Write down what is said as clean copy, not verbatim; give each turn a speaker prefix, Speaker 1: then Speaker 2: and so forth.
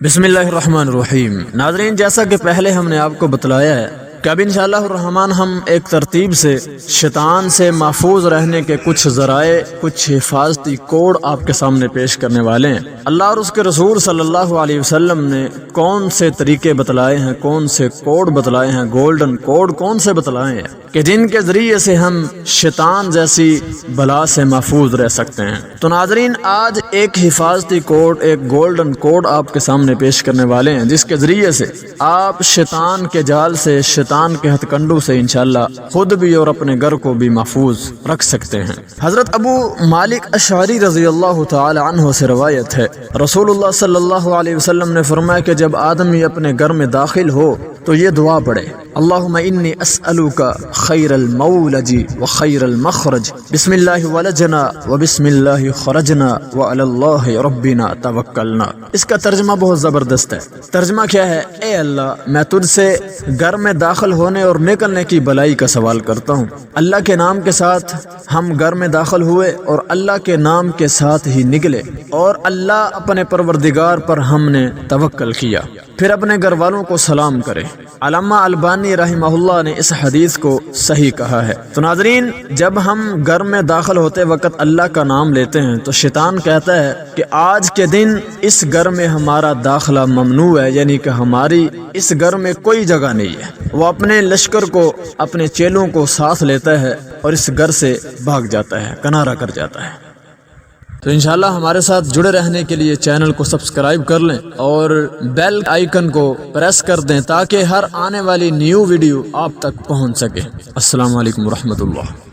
Speaker 1: بسم اللہ الرحمن الرحیم۔ ناظرین، جیسا کہ پہلے ہم نے آپ کو بتلایا ہے کہ اب انشاءاللہ الرحمن ہم ایک ترتیب سے شیطان سے محفوظ رہنے کے کچھ ذرائع، کچھ حفاظتی کوڈ آپ کے سامنے پیش کرنے والے ہیں۔ اللہ اور اس کے رسول صلی اللہ علیہ وسلم نے کون سے طریقے بتلائے ہیں، کون سے کوڈ بتلائے ہیں، گولڈن کوڈ کون سے بتلائے ہیں کہ جن کے ذریعے سے ہم شیطان جیسی بلا سے محفوظ رہ سکتے ہیں۔ تو ناظرین، آج ایک حفاظتی کوڈ، ایک گولڈن کوڈ آپ کے سامنے پیش کرنے والے ہیں جس کے ذریعے سے آپ شیطان کے جال سے، شیطان کے ہتھ کنڈوں سے انشاءاللہ خود بھی اور اپنے گھر کو بھی محفوظ رکھ سکتے ہیں۔ حضرت ابو مالک اشعری رضی اللہ تعالی عنہ سے روایت ہے، رسول اللہ صلی اللہ علیہ وسلم نے فرمایا کہ جب آدمی اپنے گھر میں داخل ہو تو یہ دعا پڑھے، اللہم انی اسألک خیر المولج و خیر المخرج، بسم اللہ ولجنا و بسم اللہ خرجنا و علی اللہ ربنا توکلنا۔ اس کا ترجمہ بہت زبردست ہے۔ ترجمہ کیا ہے؟ اے اللہ، میں تجھ سے گھر میں داخل ہونے اور نکلنے کی بلائی کا سوال کرتا ہوں۔ اللہ کے نام کے ساتھ ہم گھر میں داخل ہوئے اور اللہ کے نام کے ساتھ ہی نکلے، اور اللہ اپنے پروردگار پر ہم نے توکل کیا، پھر اپنے گھر والوں کو سلام کرے۔ علامہ البانی رحمہ اللہ نے اس حدیث کو صحیح کہا ہے۔ تو ناظرین، جب ہم گھر میں داخل ہوتے وقت اللہ کا نام لیتے ہیں تو شیطان کہتا ہے کہ آج کے دن اس گھر میں ہمارا داخلہ ممنوع ہے، یعنی کہ ہماری اس گھر میں کوئی جگہ نہیں ہے۔ وہ اپنے لشکر کو، اپنے چیلوں کو ساتھ لیتا ہے اور اس گھر سے بھاگ جاتا ہے، کنارہ کر جاتا ہے۔ تو انشاءاللہ ہمارے ساتھ جڑے رہنے کے لیے چینل کو سبسکرائب کر لیں اور بیل آئیکن کو پریس کر دیں تاکہ ہر آنے والی نیو ویڈیو آپ تک پہنچ سکے۔ السلام علیکم ورحمۃ اللہ۔